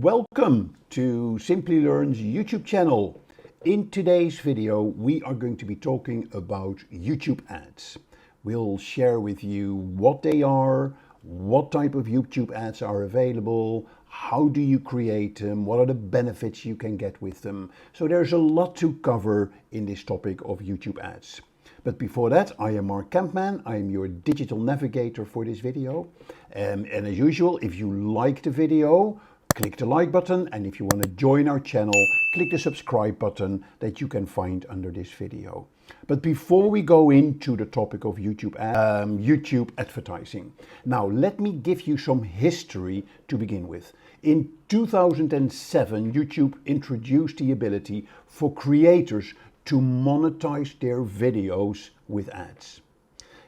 Welcome to Simplilearn's YouTube channel. In today's video we are going to be talking about YouTube ads. We'll share with you what they are, what type of YouTube ads are available, how do you create them, what are the benefits you can get with them. So there's a lot to cover in this topic of YouTube ads. But before that, I am Mark Campman. I am your digital navigator for this video. And as usual, if you like the video, click the like button, and if you want to join our channel, click the subscribe button that you can find under this video. But before we go into the topic of YouTube advertising, now let me give you some history to begin with. In 2007, YouTube introduced the ability for creators to monetize their videos with ads.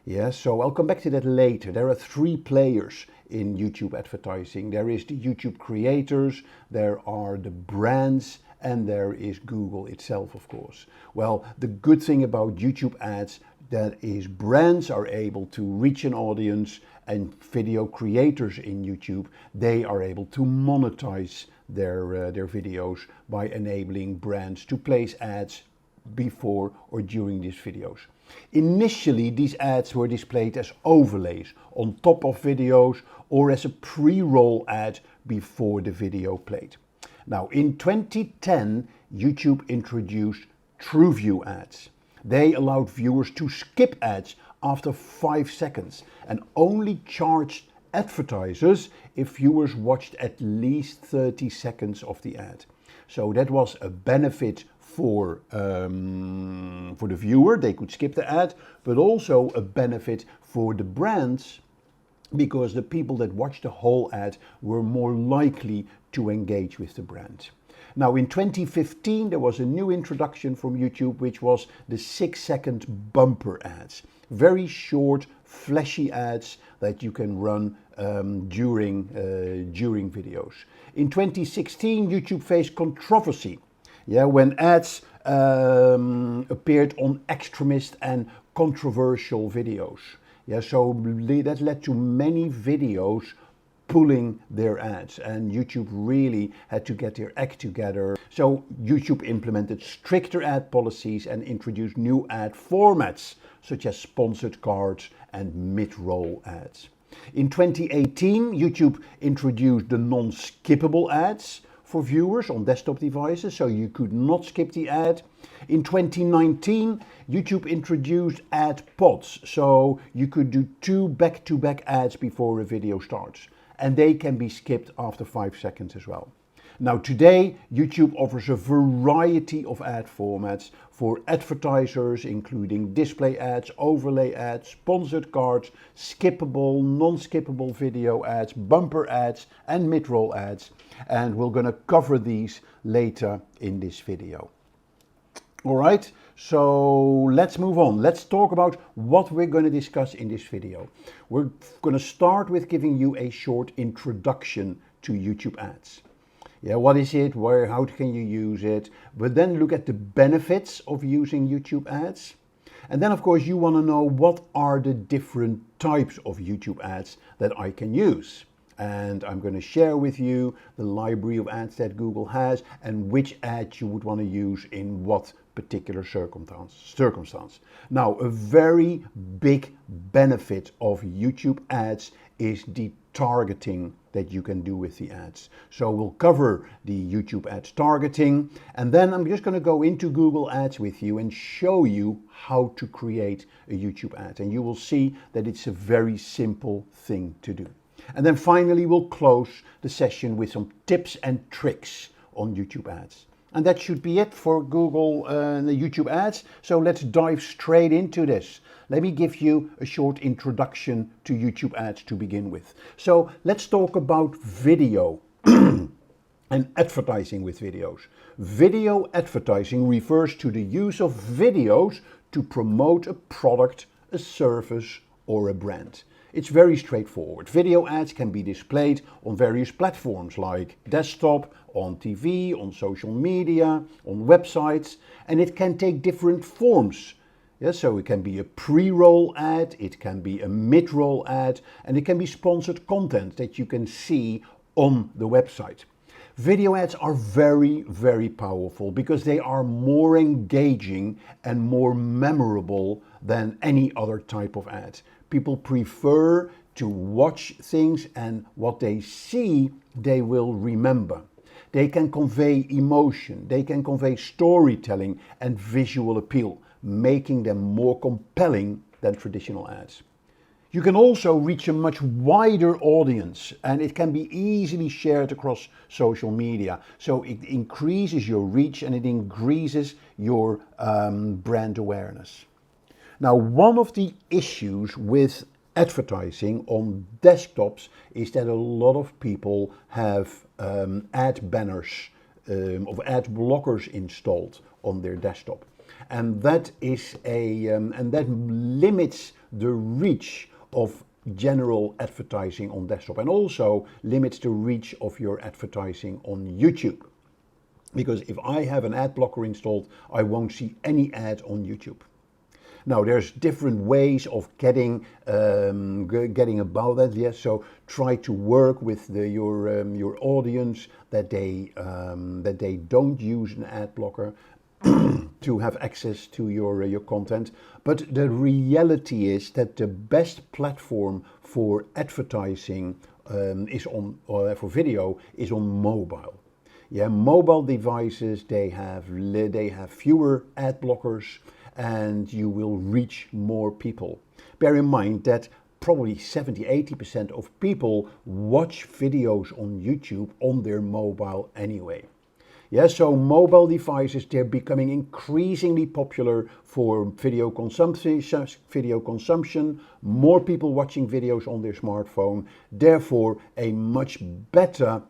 Yeah, so I'll come back to that later. There are three players in YouTube advertising. There is the YouTube creators, there are the brands, and there is Google itself, of course. Well, the good thing about YouTube ads, that is brands are able to reach an audience, and video creators in YouTube, they are able to monetize their videos by enabling brands to place ads before or during these videos. Initially, these ads were displayed as overlays on top of videos or as a pre-roll ad before the video played. Now, in 2010, YouTube introduced TrueView ads. They allowed viewers to skip ads after 5 seconds and only charged advertisers if viewers watched at least 30 seconds of the ad. So that was a benefit for the viewer, they could skip the ad, but also a benefit for the brands, because the people that watched the whole ad were more likely to engage with the brand. Now in 2015 there was a new introduction from YouTube, which was the 6-second bumper ads. Very short, flashy ads that you can run during videos. In 2016 YouTube faced controversy. Yeah, when ads appeared on extremist and controversial videos. Yeah, so that led to many videos pulling their ads, and YouTube really had to get their act together. So YouTube implemented stricter ad policies and introduced new ad formats, such as sponsored cards and mid-roll ads. In 2018, YouTube introduced the non-skippable ads for viewers on desktop devices, so you could not skip the ad. In 2019, YouTube introduced ad pods, so you could do 2 back-to-back ads before a video starts, and they can be skipped after 5 seconds as well. Now today, YouTube offers a variety of ad formats for advertisers, including display ads, overlay ads, sponsored cards, skippable, non-skippable video ads, bumper ads, and mid-roll ads. And we're going to cover these later in this video. All right, so let's move on. Let's talk about what we're going to discuss in this video. We're going to start with giving you a short introduction to YouTube ads. Yeah, what is it, where, how can you use it? But then look at the benefits of using YouTube ads. And then of course you want to know what are the different types of YouTube ads that I can use. And I'm going to share with you the library of ads that Google has and which ads you would want to use in what particular circumstance. Now, a very big benefit of YouTube ads is the targeting that you can do with the ads. So we'll cover the YouTube ads targeting, and then I'm just going to go into Google Ads with you and show you how to create a YouTube ad. And you will see that it's a very simple thing to do. And then finally we'll close the session with some tips and tricks on YouTube ads. And that should be it for Google the YouTube ads. So let's dive straight into this. Let me give you a short introduction to YouTube ads to begin with. So let's talk about video and advertising with videos. Video advertising refers to the use of videos to promote a product, a service, or a brand. It's very straightforward. Video ads can be displayed on various platforms like desktop, on TV, on social media, on websites, and it can take different forms. Yeah, so it can be a pre-roll ad, it can be a mid-roll ad, and it can be sponsored content that you can see on the website. Video ads are very, very powerful because they are more engaging and more memorable than any other type of ad. People prefer to watch things, and what they see, they will remember. They can convey emotion, they can convey storytelling and visual appeal, making them more compelling than traditional ads. You can also reach a much wider audience, and it can be easily shared across social media. So it increases your reach and it increases your brand awareness. Now, one of the issues with advertising on desktops is that a lot of people have ad banners of ad blockers installed on their desktop, and that limits the reach of general advertising on desktop, and also limits the reach of your advertising on YouTube. Because if I have an ad blocker installed, I won't see any ad on YouTube. Now, there's different ways of getting about that. Yes, so try to work with your audience that they don't use an ad blocker to have access to your content. But the reality is that the best platform for advertising for video is on mobile. Yeah, mobile devices, they have fewer ad blockers, and you will reach more people. Bear in mind that probably 70-80% of people watch videos on YouTube on their mobile anyway. Yeah, so mobile devices, they're becoming increasingly popular for video consumption, more people watching videos on their smartphone, therefore a much better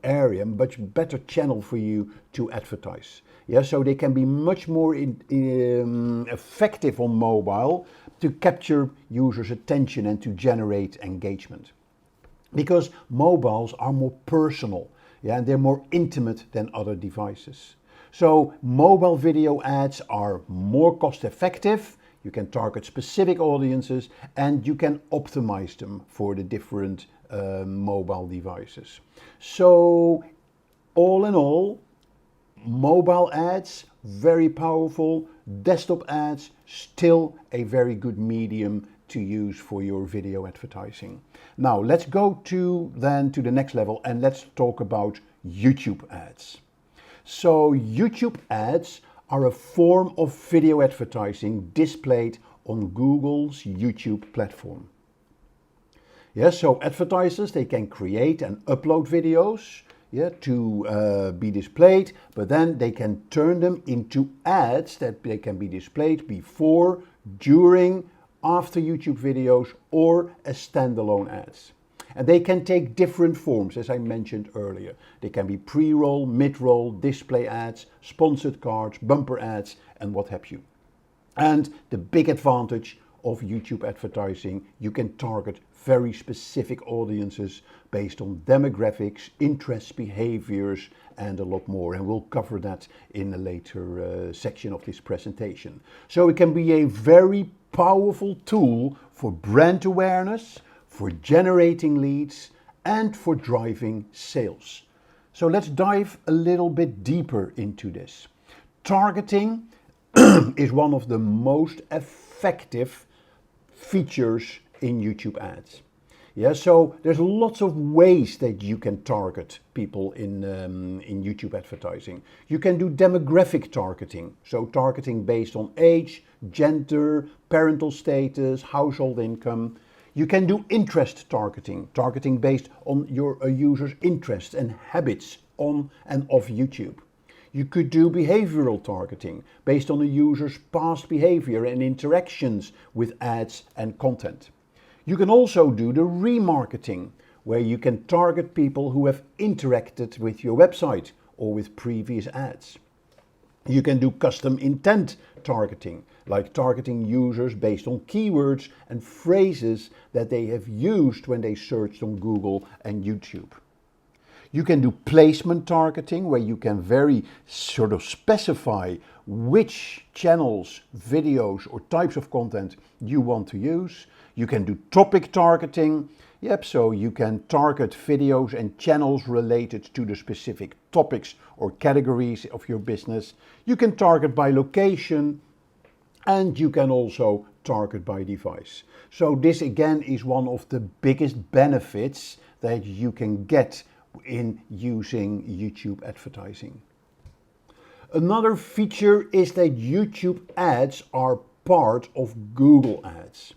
area, much better channel for you to advertise. Yeah, so they can be much more effective on mobile to capture users' attention and to generate engagement. Because mobiles are more personal. Yeah, and they're more intimate than other devices. So mobile video ads are more cost effective, you can target specific audiences, and you can optimize them for the different mobile devices. So all in all, mobile ads, very powerful. Desktop ads, still a very good medium to use for your video advertising. Now let's go to the next level, and let's talk about YouTube ads. So YouTube ads are a form of video advertising displayed on Google's YouTube platform. Yes, so advertisers, they can create and upload videos to be displayed, but then they can turn them into ads that they can be displayed before, during, after YouTube videos, or as standalone ads. And they can take different forms, as I mentioned earlier. They can be pre-roll, mid-roll, display ads, sponsored cards, bumper ads, and what have you. And the big advantage of YouTube advertising, you can target very specific audiences based on demographics, interests, behaviors, and a lot more. And we'll cover that in a later section of this presentation. So it can be a very powerful tool for brand awareness, for generating leads, and for driving sales. So let's dive a little bit deeper into this. Targeting is one of the most effective features in YouTube ads. Yeah, so there's lots of ways that you can target people in YouTube advertising. You can do demographic targeting, so targeting based on age, gender, parental status, household income. You can do interest targeting, targeting based on your user's interests and habits on and off YouTube. You could do behavioral targeting based on a user's past behavior and interactions with ads and content. You can also do the remarketing, where you can target people who have interacted with your website or with previous ads. You can do custom intent targeting, like targeting users based on keywords and phrases that they have used when they searched on Google and YouTube. You can do placement targeting, where you can very sort of specify which channels, videos, or types of content you want to use. You can do topic targeting. Yep, so you can target videos and channels related to the specific topics or categories of your business. You can target by location, and you can also target by device. So this again is one of the biggest benefits that you can get in using YouTube advertising. Another feature is that YouTube ads are part of Google Ads.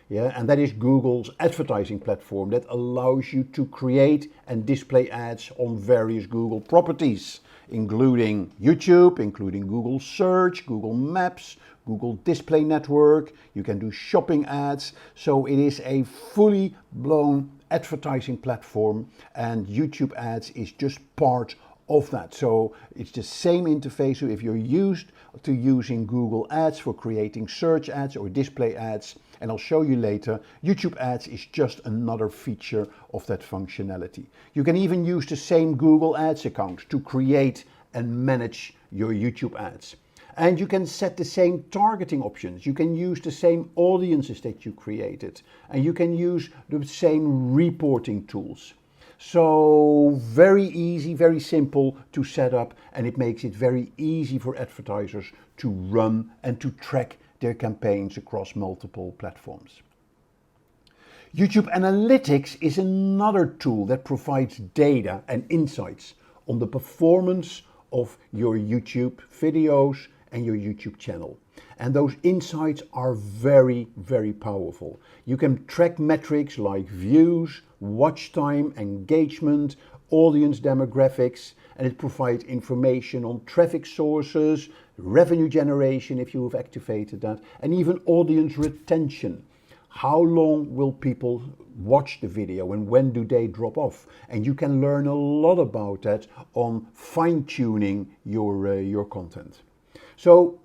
Yeah, and that is Google's advertising platform that allows you to create and display ads on various Google properties, including YouTube, including Google Search, Google Maps, Google Display Network. You can do shopping ads. So it is a fully blown advertising platform, and YouTube ads is just part of that. So it's the same interface. So if you're used to using Google Ads for creating search ads or display ads, and I'll show you later, YouTube Ads is just another feature of that functionality. You can even use the same Google Ads account to create and manage your YouTube ads. And you can set the same targeting options. You can use the same audiences that you created. And you can use the same reporting tools. So very easy, very simple to set up, and it makes it very easy for advertisers to run and to track their campaigns across multiple platforms. YouTube Analytics is another tool that provides data and insights on the performance of your YouTube videos and your YouTube channel. And those insights are very, very powerful. You can track metrics like views, watch time, engagement, audience demographics, and it provides information on traffic sources, revenue generation if you have activated that, and even audience retention. How long will people watch the video and when do they drop off? And you can learn a lot about that on fine-tuning your content. So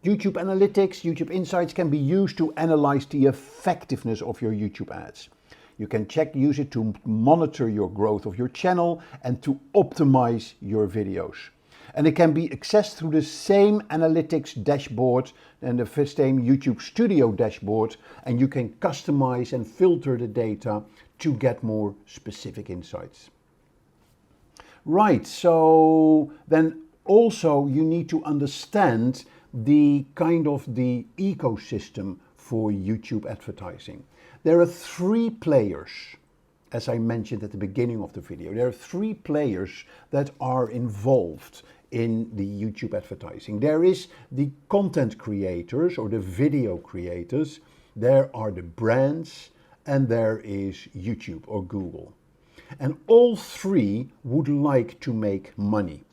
YouTube Analytics, YouTube Insights can be used to analyze the effectiveness of your YouTube ads. You can use it to monitor your growth of your channel and to optimize your videos. And it can be accessed through the same analytics dashboard and the same YouTube Studio dashboard, and you can customize and filter the data to get more specific insights. Right, so then also you need to understand the ecosystem for YouTube advertising. There are three players, as I mentioned at the beginning of the video. There are three players that are involved in the YouTube advertising. There is the content creators or the video creators, there are the brands, and there is YouTube or Google. And all three would like to make money.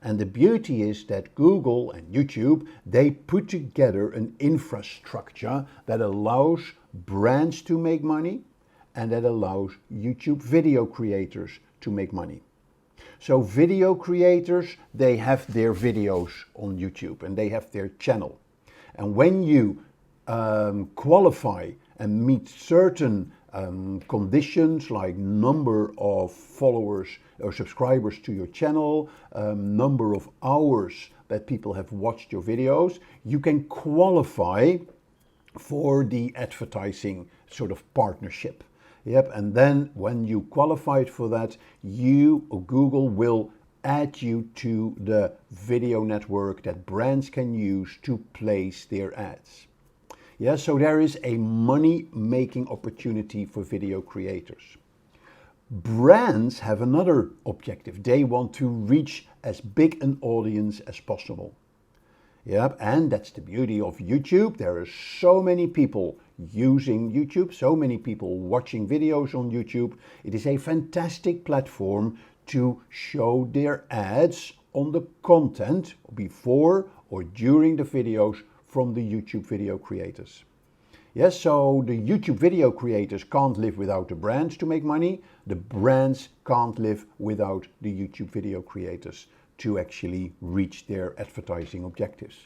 And the beauty is that Google and YouTube, they put together an infrastructure that allows brands to make money and that allows YouTube video creators to make money. So video creators, they have their videos on YouTube and they have their channel. And when you qualify and meet certain conditions like number of followers or subscribers to your channel, number of hours that people have watched your videos, you can qualify for the advertising sort of partnership. Yep, and then when you qualified for that, you or Google will add you to the video network that brands can use to place their ads. Yeah, so there is a money-making opportunity for video creators. Brands have another objective. They want to reach as big an audience as possible. Yep, and that's the beauty of YouTube. There are so many people using YouTube, so many people watching videos on YouTube. It is a fantastic platform to show their ads on the content before or during the videos from the YouTube video creators. Yes, so the YouTube video creators can't live without the brands to make money. The brands can't live without the YouTube video creators to actually reach their advertising objectives.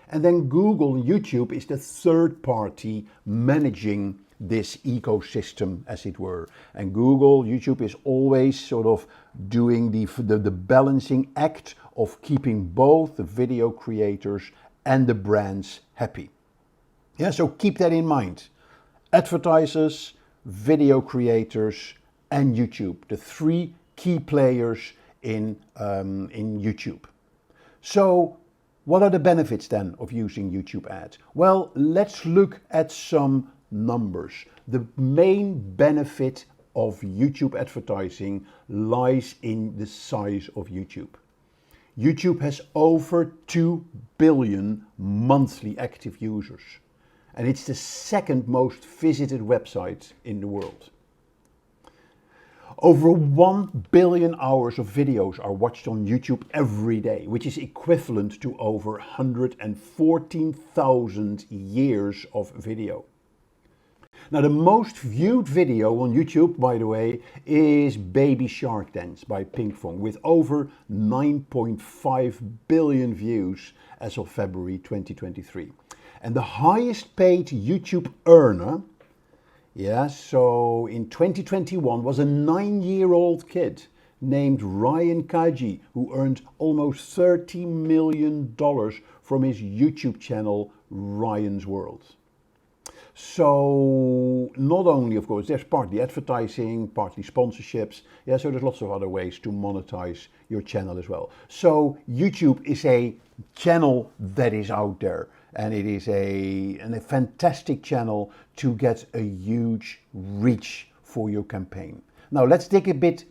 And then Google and YouTube is the third party managing this ecosystem, as it were. And Google, YouTube is always sort of doing the balancing act of keeping both the video creators and the brands happy. Yeah, so keep that in mind. Advertisers, video creators, and YouTube, the three key players in YouTube. So what are the benefits then of using YouTube ads? Well, let's look at some numbers. The main benefit of YouTube advertising lies in the size of YouTube. YouTube has over 2 billion monthly active users, and it's the second most visited website in the world. Over 1 billion hours of videos are watched on YouTube every day, which is equivalent to over 114,000 years of video. Now, the most viewed video on YouTube, by the way, is Baby Shark Dance by Pinkfong, with over 9.5 billion views as of February 2023. And the highest paid YouTube earner, so in 2021 was a 9-year-old kid named Ryan Kaji, who earned almost $30 million from his YouTube channel, Ryan's World. So not only, of course, there's partly advertising, partly sponsorships. So there's lots of other ways to monetize your channel as well. So YouTube is a channel that is out there, and it is a fantastic channel to get a huge reach for your campaign. Now let's dig a bit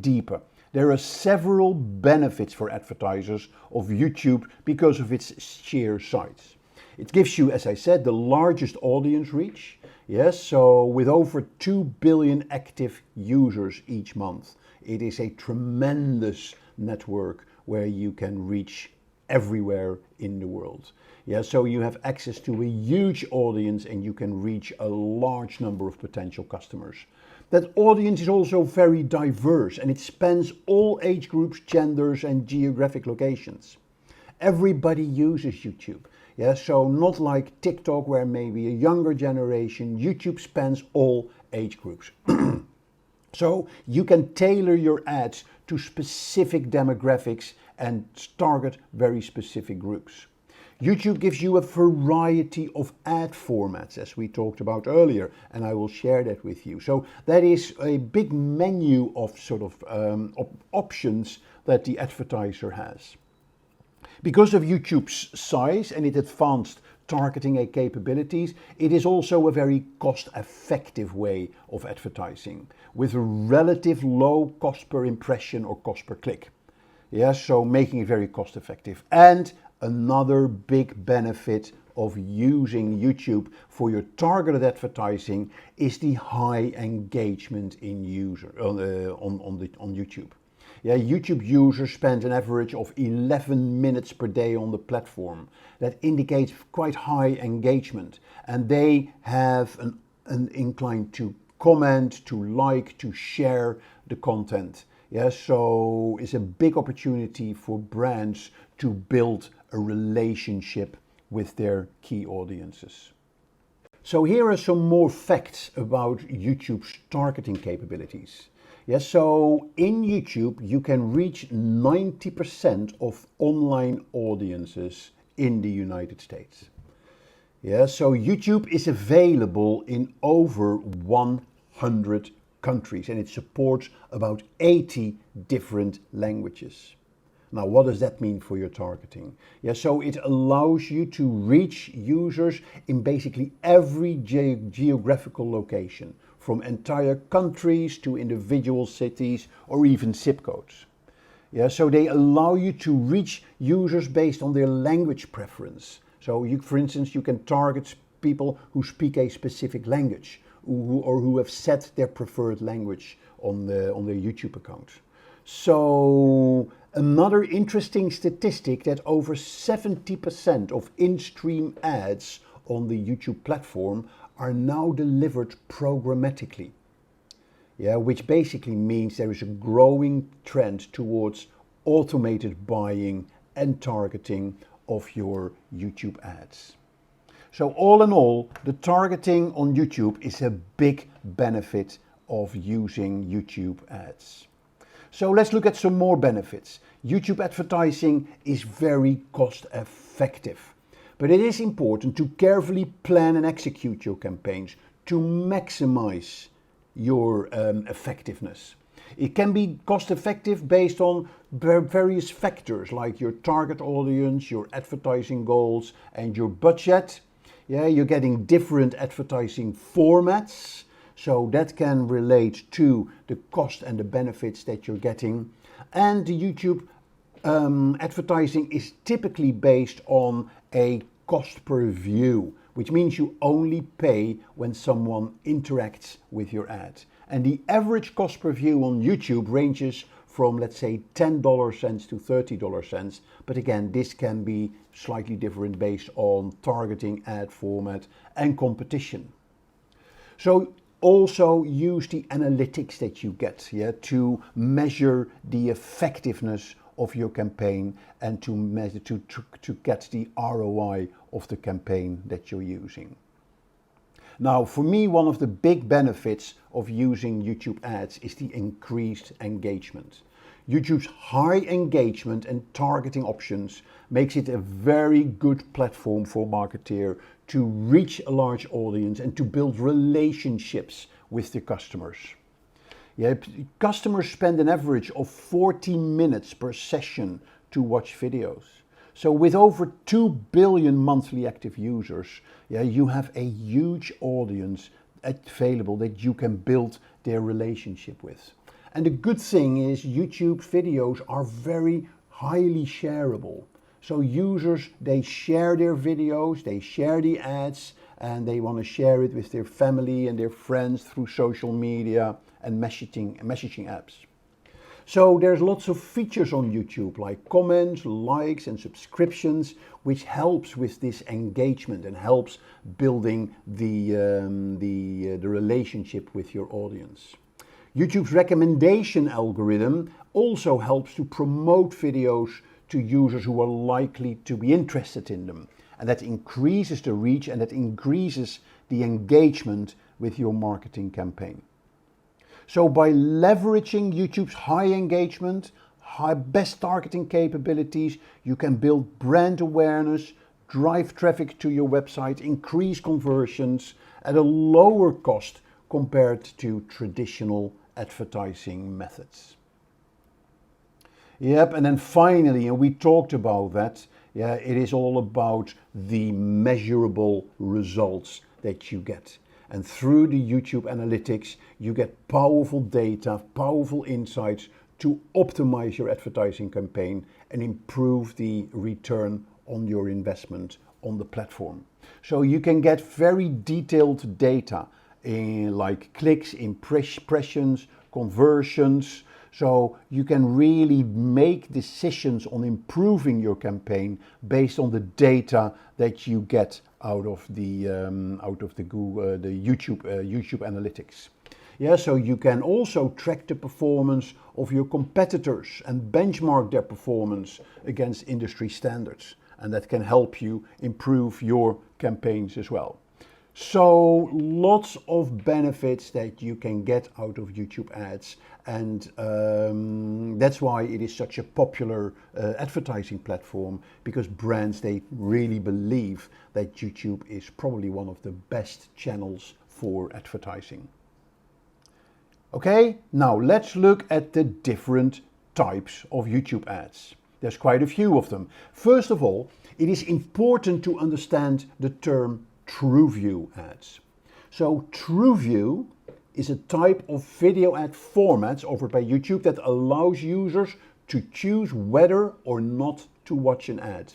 deeper. There are several benefits for advertisers of YouTube because of its sheer size. It gives you, as I said, the largest audience reach. So with over 2 billion active users each month, it is a tremendous network where you can reach everywhere in the world. So you have access to a huge audience and you can reach a large number of potential customers. That audience is also very diverse and it spans all age groups, genders, and geographic locations. Everybody uses YouTube. So not like TikTok, where maybe a younger generation. YouTube spans all age groups. So you can tailor your ads to specific demographics and target very specific groups. YouTube gives you a variety of ad formats, as we talked about earlier, and I will share that with you. So that is a big menu of options that the advertiser has. Because of YouTube's size and its advanced targeting capabilities, it is also a very cost-effective way of advertising, with a relative low cost per impression or cost per click. So making it very cost-effective. And another big benefit of using YouTube for your targeted advertising is the high engagement in on YouTube. YouTube users spend an average of 11 minutes per day on the platform. That indicates quite high engagement, and they have an incline to comment, to like, to share the content. So it's a big opportunity for brands to build a relationship with their key audiences. So here are some more facts about YouTube's targeting capabilities. So in YouTube, you can reach 90% of online audiences in the United States. So YouTube is available in over 100 countries and it supports about 80 different languages. Now, what does that mean for your targeting? So it allows you to reach users in basically every geographical location, from entire countries to individual cities or even zip codes. So they allow you to reach users based on their language preference. So for instance, you can target people who speak a specific language or who have set their preferred language on their YouTube account. So another interesting statistic that over 70% of in-stream ads on the YouTube platform are now delivered programmatically. Which basically means there is a growing trend towards automated buying and targeting of your YouTube ads. So all in all, the targeting on YouTube is a big benefit of using YouTube ads. So let's look at some more benefits. YouTube advertising is very cost effective. But it is important to carefully plan and execute your campaigns to maximize your effectiveness. It can be cost effective based on various factors like your target audience, your advertising goals, and your budget. Yeah, you're getting different advertising formats, so that can relate to the cost and the benefits that you're getting. And the YouTube advertising is typically based on a cost per view, which means you only pay when someone interacts with your ad. And the average cost per view on YouTube ranges from, let's say, $10 to $30. But again, this can be slightly different based on targeting, ad format, and competition. So also use the analytics that you get, yeah, to measure the effectiveness of your campaign and to measure to get the ROI of the campaign that you're using. Now, for me, one of the big benefits of using YouTube ads is the increased engagement. YouTube's high engagement and targeting options makes it a very good platform for marketeer to reach a large audience and to build relationships with the customers. Yeah, customers spend an average of 40 minutes per session to watch videos. So with over 2 billion monthly active users, yeah, you have a huge audience available that you can build their relationship with. And the good thing is YouTube videos are very highly shareable. So users, they share their videos, they share the ads, and they want to share it with their family and their friends through social media and messaging apps. So there's lots of features on YouTube like comments, likes and subscriptions, which helps with this engagement and helps building the relationship with your audience. YouTube's recommendation algorithm also helps to promote videos to users who are likely to be interested in them. And that increases the reach and that increases the engagement with your marketing campaign. So by leveraging YouTube's high engagement, best targeting capabilities, you can build brand awareness, drive traffic to your website, increase conversions at a lower cost compared to traditional advertising methods. Yep, and then finally, and we talked about that, yeah, it is all about the measurable results that you get. And through the YouTube analytics, you get powerful data, powerful insights to optimize your advertising campaign and improve the return on your investment on the platform. So you can get very detailed data in like clicks, impressions, conversions. So you can really make decisions on improving your campaign based on the data that you get out of the YouTube analytics. Yeah, so you can also track the performance of your competitors and benchmark their performance against industry standards, and that can help you improve your campaigns as well. So lots of benefits that you can get out of YouTube ads, and that's why it is such a popular advertising platform, because brands, they really believe that YouTube is probably one of the best channels for advertising. Okay, now let's look at the different types of YouTube ads. There's quite a few of them. First of all, it is important to understand the term TrueView ads. So TrueView is a type of video ad formats offered by YouTube that allows users to choose whether or not to watch an ad.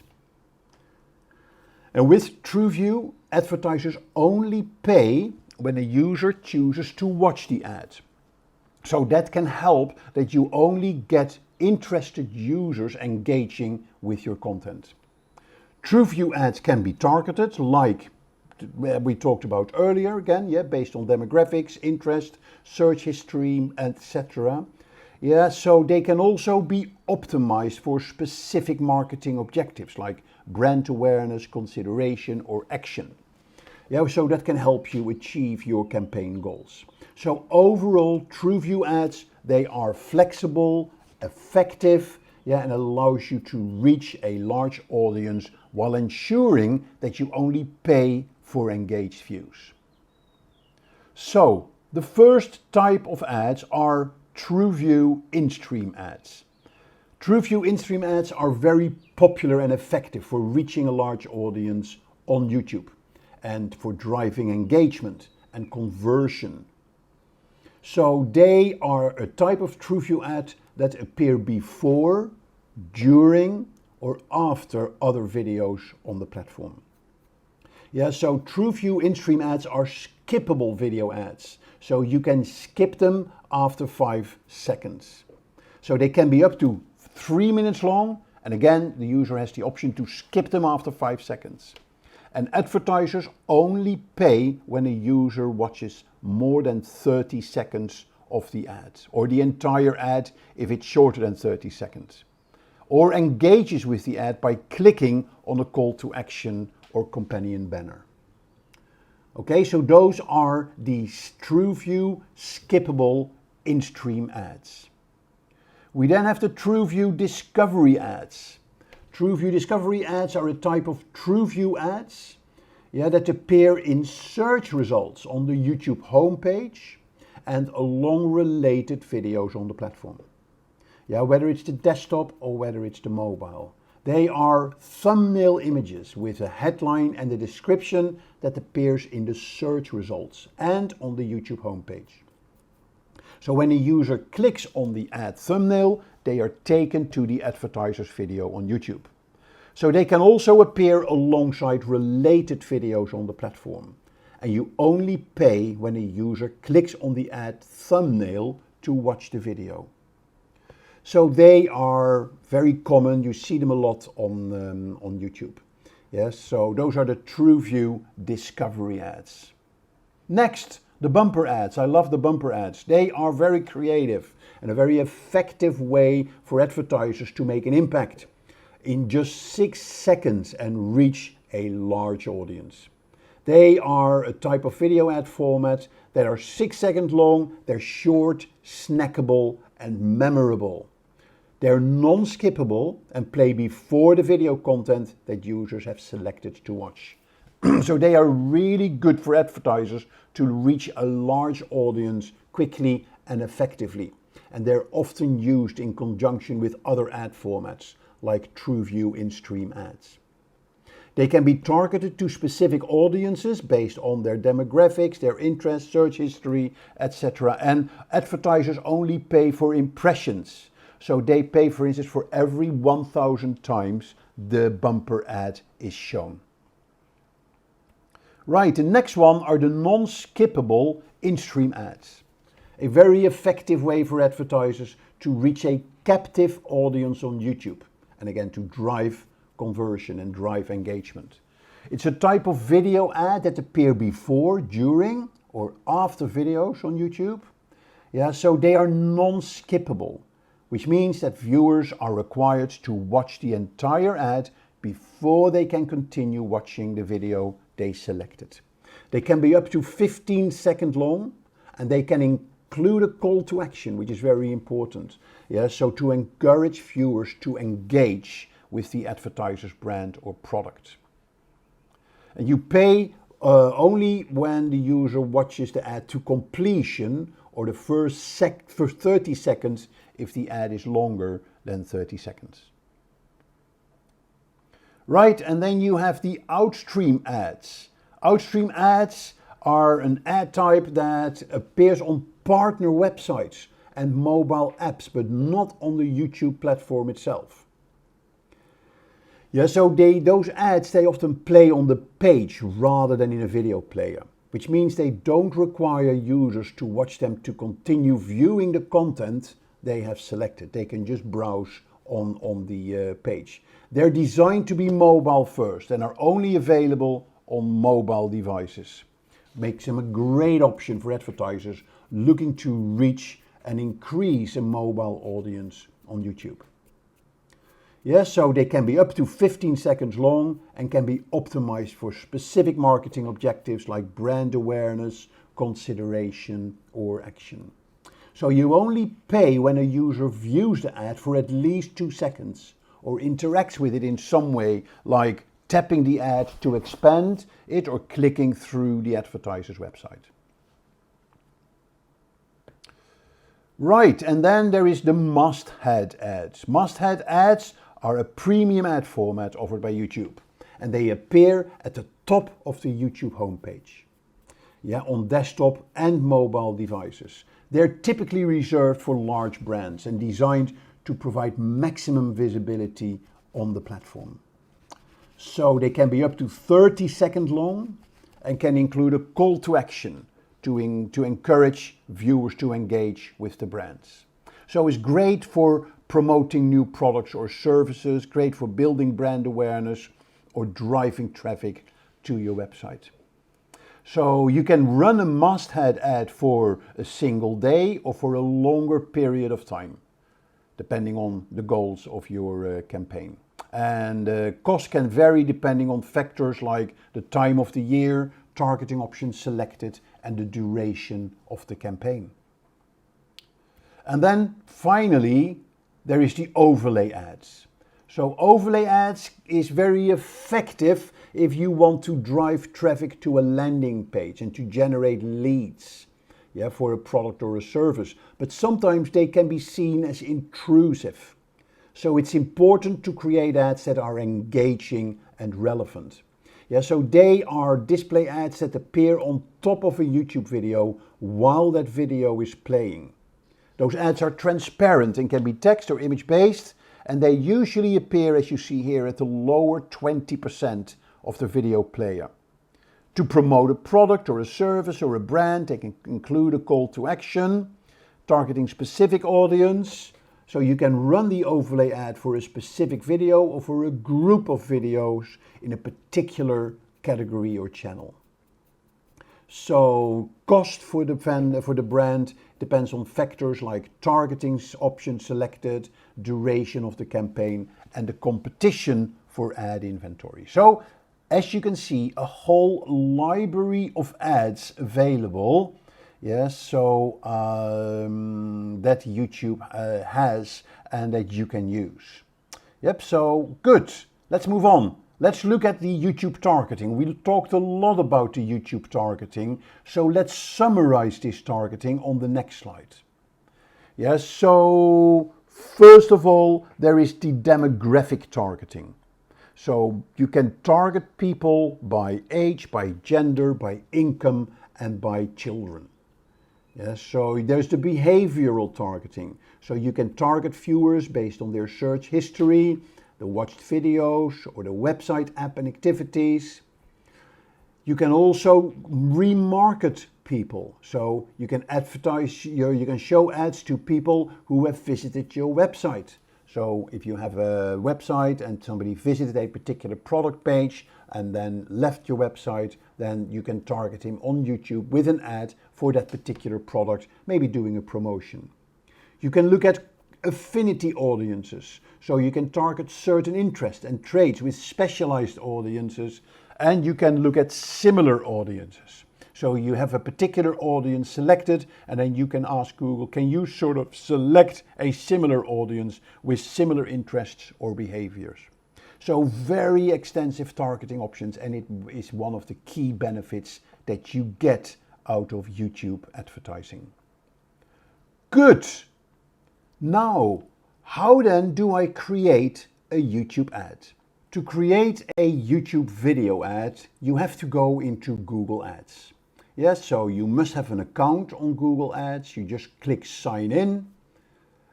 And with TrueView, advertisers only pay when a user chooses to watch the ad. So that can help that you only get interested users engaging with your content. TrueView ads can be targeted, like we talked about earlier, again, yeah, based on demographics, interest, search history, etc. Yeah, so they can also be optimized for specific marketing objectives like brand awareness, consideration, or action. Yeah, so that can help you achieve your campaign goals. So overall, TrueView ads, they are flexible, effective, yeah, and allows you to reach a large audience while ensuring that you only pay for engaged views. So, the first type of ads are TrueView in-stream ads. TrueView in-stream ads are very popular and effective for reaching a large audience on YouTube and for driving engagement and conversion. So they are a type of TrueView ad that appear before, during, or after other videos on the platform. Yeah, so TrueView in-stream ads are skippable video ads. So you can skip them after 5 seconds. So they can be up to 3 minutes long. And again, the user has the option to skip them after 5 seconds. And advertisers only pay when a user watches more than 30 seconds of the ad, or the entire ad if it's shorter than 30 seconds, or engages with the ad by clicking on a call to action or companion banner. Okay, so those are the TrueView skippable in-stream ads. We then have the TrueView discovery ads. TrueView discovery ads are a type of TrueView ads that appear in search results on the YouTube homepage and along related videos on the platform. Whether it's the desktop or whether it's the mobile. They are thumbnail images with a headline and a description that appears in the search results and on the YouTube homepage. So when a user clicks on the ad thumbnail, they are taken to the advertiser's video on YouTube. So they can also appear alongside related videos on the platform. And you only pay when a user clicks on the ad thumbnail to watch the video. So they are very common. You see them a lot on YouTube. Yes, so those are the TrueView discovery ads. Next, the bumper ads. I love the bumper ads. They are very creative and a very effective way for advertisers to make an impact in just 6 seconds and reach a large audience. They are a type of video ad format that are 6 seconds long, they're short, snackable and memorable. They're non-skippable and play before the video content that users have selected to watch. So they are really good for advertisers to reach a large audience quickly and effectively. And they're often used in conjunction with other ad formats like TrueView in-stream ads. They can be targeted to specific audiences based on their demographics, their interests, search history, etc. And advertisers only pay for impressions. So they pay, for instance, for every 1,000 times the bumper ad is shown. Right, the next one are the non-skippable in-stream ads. A very effective way for advertisers to reach a captive audience on YouTube. And again, to drive conversion and drive engagement. It's a type of video ad that appear before, during, or after videos on YouTube. So they are non-skippable, which means that viewers are required to watch the entire ad before they can continue watching the video they selected. They can be up to 15 seconds long, and they can include a call to action, which is very important. So to encourage viewers to engage with the advertiser's brand or product. And you pay only when the user watches the ad to completion, or the first 30 seconds if the ad is longer than 30 seconds. Right, and then you have the outstream ads. Outstream ads are an ad type that appears on partner websites and mobile apps, but not on the YouTube platform itself. So those ads, they often play on the page rather than in a video player, which means they don't require users to watch them to continue viewing the content they have selected. They can just browse on the page. They're designed to be mobile first and are only available on mobile devices. Makes them a great option for advertisers looking to reach and increase a mobile audience on YouTube. So they can be up to 15 seconds long and can be optimized for specific marketing objectives like brand awareness, consideration, or action. So you only pay when a user views the ad for at least 2 seconds or interacts with it in some way, like tapping the ad to expand it or clicking through the advertiser's website. Right, and then there is the must-have ads. Must-have ads are a premium ad format offered by YouTube, and they appear at the top of the YouTube homepage. Yeah, on desktop and mobile devices. They're typically reserved for large brands and designed to provide maximum visibility on the platform. So they can be up to 30 seconds long and can include a call to action to encourage viewers to engage with the brands. So it's great for promoting new products or services, great for building brand awareness or driving traffic to your website. So you can run a must-have ad for a single day or for a longer period of time, depending on the goals of your campaign. And cost can vary depending on factors like the time of the year, targeting options selected, and the duration of the campaign. And then finally, there is the overlay ads. So overlay ads is very effective if you want to drive traffic to a landing page and to generate leads, yeah, for a product or a service. But sometimes they can be seen as intrusive. So it's important to create ads that are engaging and relevant. Yeah, so they are display ads that appear on top of a YouTube video while that video is playing. Those ads are transparent and can be text or image based, and they usually appear, as you see here, at the lower 20% of the video player. To promote a product or a service or a brand, they can include a call to action, targeting specific audience. So you can run the overlay ad for a specific video or for a group of videos in a particular category or channel. So cost for the brand depends on factors like targeting options selected, duration of the campaign, and the competition for ad inventory. So as you can see, a whole library of ads available. Yes, so that YouTube has and that you can use. Yep, so good. Let's move on. Let's look at the YouTube targeting. We talked a lot about the YouTube targeting, so let's summarize this targeting on the next slide. Yes, so first of all, there is the demographic targeting. So you can target people by age, by gender, by income, and by children. Yes, so there's the behavioral targeting. So you can target viewers based on their search history, the watched videos, or the website app and activities. You can also remarket people. So you can you can show ads to people who have visited your website. So if you have a website and somebody visited a particular product page and then left your website, then you can target him on YouTube with an ad for that particular product, maybe doing a promotion. You can look at affinity audiences. So you can target certain interests and traits with specialized audiences, and you can look at similar audiences. So you have a particular audience selected, and then you can ask Google, can you sort of select a similar audience with similar interests or behaviors? So very extensive targeting options, and it is one of the key benefits that you get out of YouTube advertising. Good. Now, how then do I create a YouTube ad? To create a YouTube video ad, you have to go into Google Ads. Yes, so you must have an account on Google Ads. You just click sign in,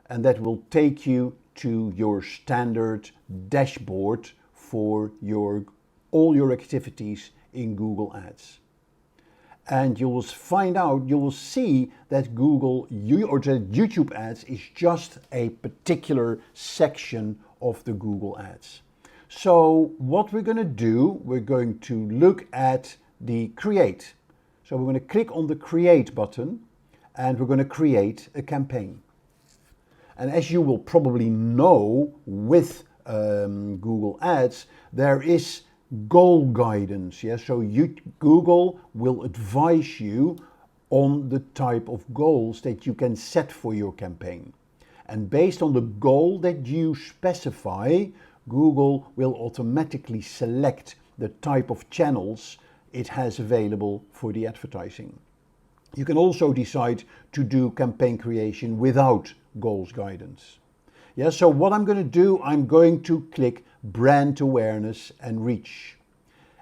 and that will take you to your standard dashboard for all your activities in Google Ads. And you will see that YouTube Ads is just a particular section of the Google Ads. So what we're going to do, we're going to look at the create. So we're going to click on the create button and we're going to create a campaign. And as you will probably know with Google Ads, there is goal guidance. Yeah? So Google will advise you on the type of goals that you can set for your campaign. And based on the goal that you specify, Google will automatically select the type of channels it has available for the advertising. You can also decide to do campaign creation without goals guidance. Yeah, so what I'm going to do, I'm going to click brand awareness and reach.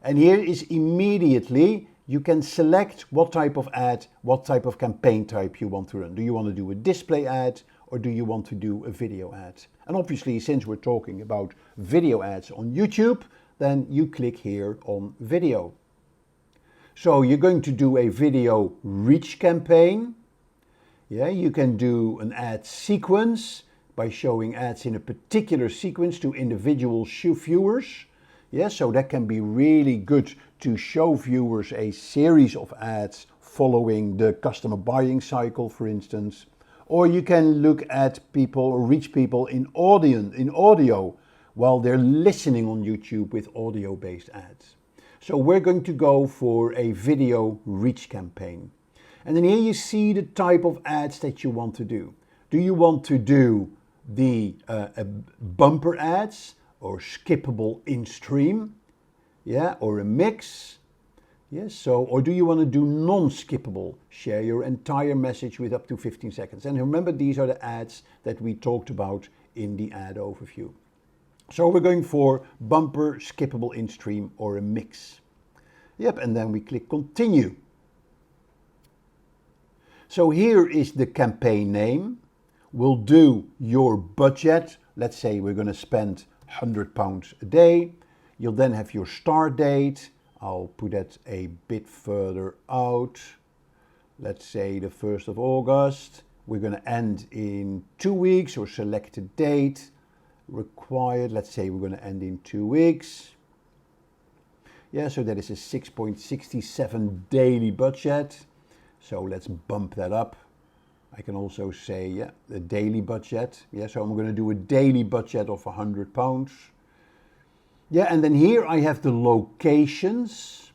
And here is immediately, you can select what type of ad, what type of campaign type you want to run. Do you want to do a display ad or do you want to do a video ad? And obviously, since we're talking about video ads on YouTube, then you click here on video. So you're going to do a video reach campaign. Yeah, you can do an ad sequence by showing ads in a particular sequence to individual viewers. Yeah, so that can be really good to show viewers a series of ads following the customer buying cycle, for instance. Or you can look at people or reach people in audio while they're listening on YouTube with audio-based ads. So we're going to go for a video reach campaign. And then here you see the type of ads that you want to do. Do you want to do the bumper ads or skippable in stream? Yeah, or a mix? Yes, so, or do you want to do non-skippable? Share your entire message with up to 15 seconds. And remember, these are the ads that we talked about in the ad overview. So we're going for bumper, skippable in stream, or a mix. Yep, and then we click continue. So here is the campaign name. We'll do your budget. Let's say we're going to spend £100 a day. You'll then have your start date. I'll put that a bit further out. Let's say the 1st of August. We're going to end in 2 weeks or select a date. Required, let's say we're going to end in 2 weeks. Yeah, so that is a 6.67 daily budget. So let's bump that up. I can also say, yeah, the daily budget. Yeah, so I'm going to do a daily budget of £100. Yeah, and then here I have the locations.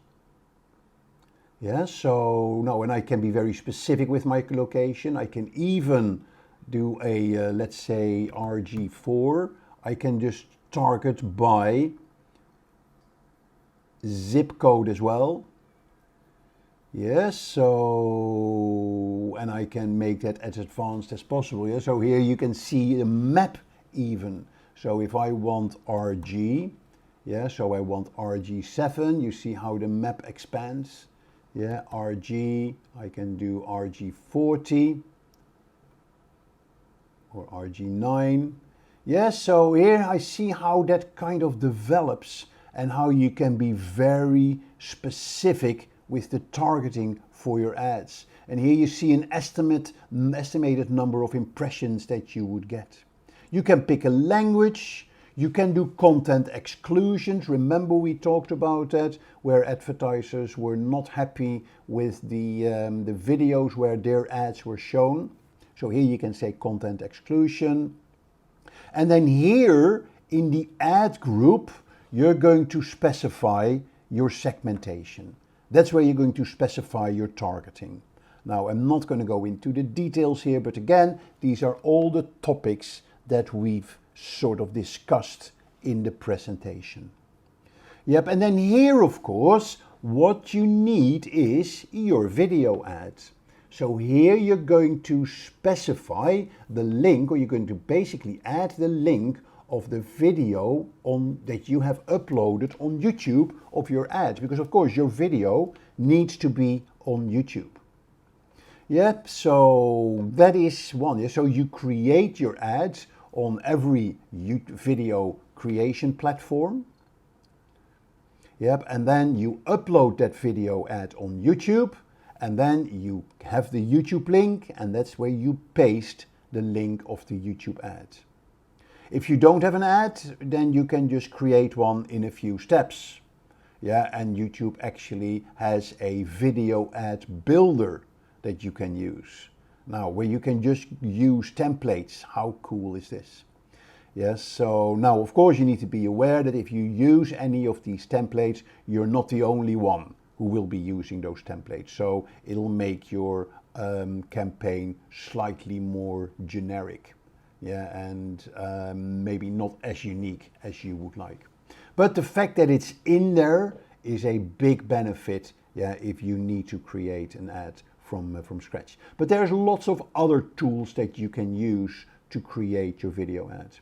Yeah, so now, and I can be very specific with my location. I can even do a, let's say, RG4. I can just target by zip code as well. Yes, so, and I can make that as advanced as possible. Yeah, so here you can see the map even. So if I want RG, yeah, so I want RG7, you see how the map expands. Yeah, RG, I can do RG40 or RG9. Yes, so here I see how that kind of develops and how you can be very specific with the targeting for your ads. And here you see an estimated number of impressions that you would get. You can pick a language. You can do content exclusions. Remember we talked about that, where advertisers were not happy with the videos where their ads were shown. So here you can say content exclusion. And then here in the ad group, you're going to specify your segmentation. That's where you're going to specify your targeting. Now, I'm not going to go into the details here, but again, these are all the topics that we've sort of discussed in the presentation. Yep, and then here, of course, what you need is your video ad. So here you're going to specify the link, or you're going to basically add the link of the video that you have uploaded on YouTube of your ad, because of course your video needs to be on YouTube. Yep, so that is one. Yeah? So you create your ads on every video creation platform. Yep, and then you upload that video ad on YouTube, and then you have the YouTube link, and that's where you paste the link of the YouTube ad. If you don't have an ad, then you can just create one in a few steps. Yeah, and YouTube actually has a video ad builder that you can use. Now, where you can just use templates. How cool is this? Yes, so now of course you need to be aware that if you use any of these templates, you're not the only one who will be using those templates. So it'll make your campaign slightly more generic. Yeah, and maybe not as unique as you would like. But the fact that it's in there is a big benefit, yeah, if you need to create an ad from scratch. But there's lots of other tools that you can use to create your video ads.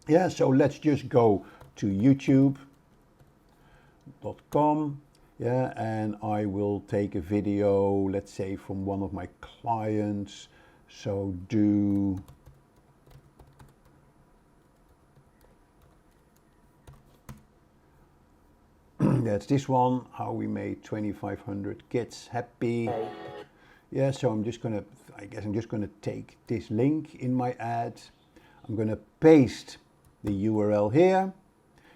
Yeah, so let's just go to youtube.com. Yeah, and I will take a video, let's say from one of my clients. So that's this one, how we made 2,500 kids happy. Yeah, so I guess I'm just gonna take this link in my ad. I'm gonna paste the URL here.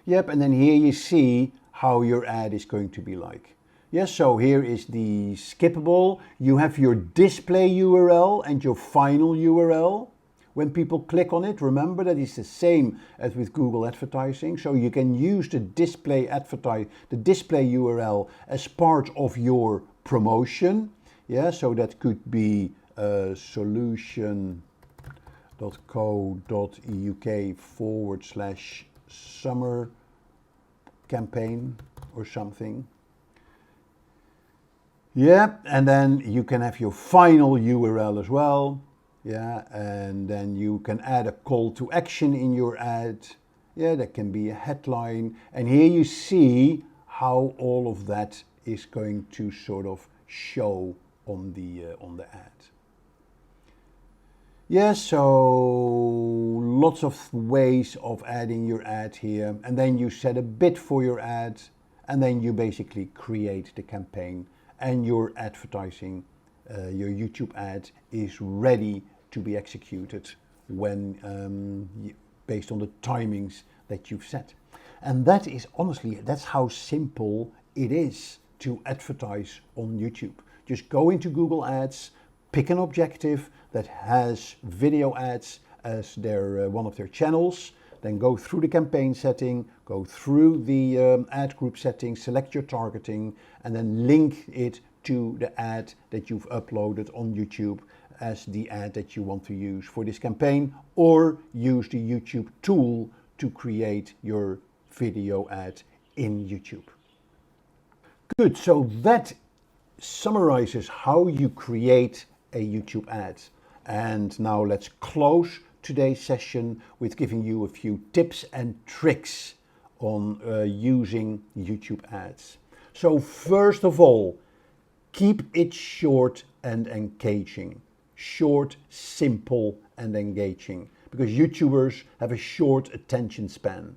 Yep, and then here you see how your ad is going to be like. Yes, so here is the skippable. You have your display URL and your final URL. When people click on it, remember that it's the same as with Google advertising. So you can use the display URL as part of your promotion. Yeah, so that could be solution.co.uk/summer campaign or something. Yeah, and then you can have your final URL as well. Yeah, and then you can add a call to action in your ad. Yeah, that can be a headline. And here you see how all of that is going to sort of show on the ad. Yeah, so lots of ways of adding your ad here. And then you set a bid for your ad, and then you basically create the campaign, and your advertising, your YouTube ad is ready to be executed when based on the timings that you've set. And that is honestly, that's how simple it is to advertise on YouTube. Just go into Google Ads, pick an objective that has video ads as their one of their channels, then go through the campaign setting, go through the ad group settings, select your targeting, and then link it to the ad that you've uploaded on YouTube as the ad that you want to use for this campaign, or use the YouTube tool to create your video ad in YouTube. Good, so that summarizes how you create a YouTube ad. And now let's close today's session with giving you a few tips and tricks on using YouTube ads. So first of all, keep it short and engaging. Short, simple, and engaging. Because YouTubers have a short attention span.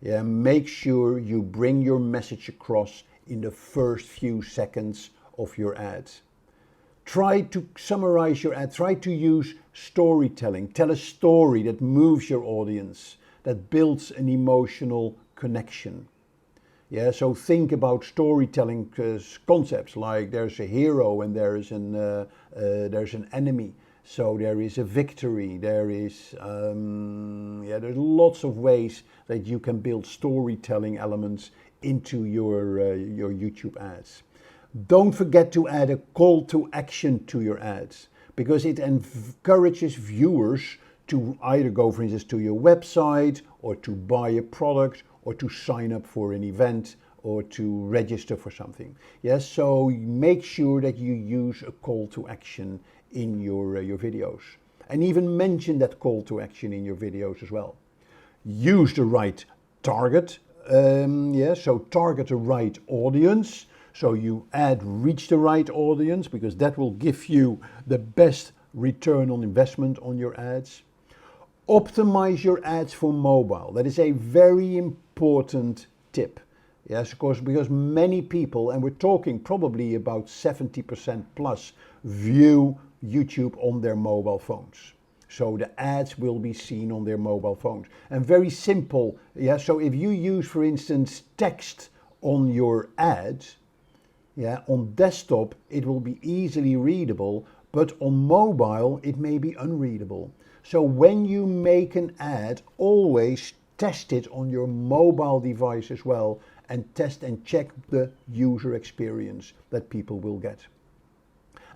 Yeah, make sure you bring your message across in the first few seconds of your ads. Try to summarize your ad. Try to use storytelling. Tell a story that moves your audience, that builds an emotional connection. Yeah, so think about storytelling concepts like there's a hero and there's an enemy. So there is a victory. There's lots of ways that you can build storytelling elements into your YouTube ads. Don't forget to add a call to action to your ads, because it encourages viewers to either go, for instance, to your website, or to buy a product, or to sign up for an event, or to register for something. Yes, so make sure that you use a call to action in your videos, and even mention that call to action in your videos as well. Use the right target. So target the right audience. So you reach the right audience, because that will give you the best return on investment on your ads. Optimize your ads for mobile. That is a very important tip. Yes, of course, because many people, and we're talking probably about 70% plus, view YouTube on their mobile phones. So the ads will be seen on their mobile phones. And very simple, yeah, so if you use, for instance, text on your ads, yeah, on desktop it will be easily readable, but on mobile it may be unreadable. So when you make an ad, always test it on your mobile device as well, and test and check the user experience that people will get.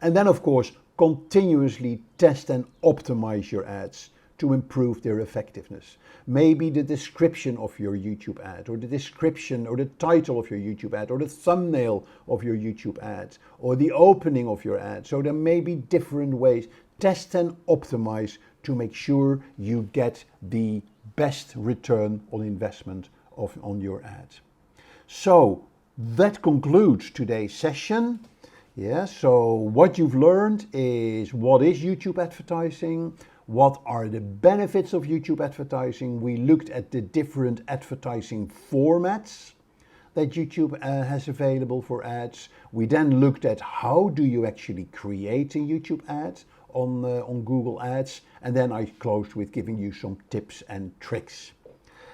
And then of course, continuously test and optimize your ads to improve their effectiveness. Maybe the description of your YouTube ad, or the description or the title of your YouTube ad, or the thumbnail of your YouTube ad, or the opening of your ad. So there may be different ways. Test and optimize to make sure you get the best return on investment on your ad. So that concludes today's session. Yeah, so what you've learned is what is YouTube advertising, what are the benefits of YouTube advertising. We looked at the different advertising formats that YouTube has available for ads. We then looked at how do you actually create a YouTube ad on Google Ads, and then I closed with giving you some tips and tricks.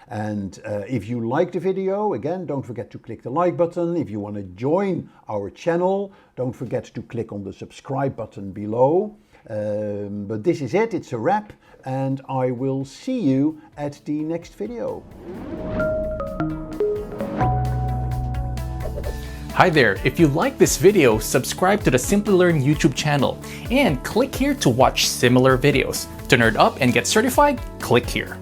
And if you like the video, again, don't forget to click the like button. If you want to join our channel, don't forget to click on the subscribe button below. But this is it, it's a wrap, and I will see you at the next video. Hi there, if you like this video, subscribe to the Simplilearn YouTube channel and click here to watch similar videos. To nerd up and get certified, click here.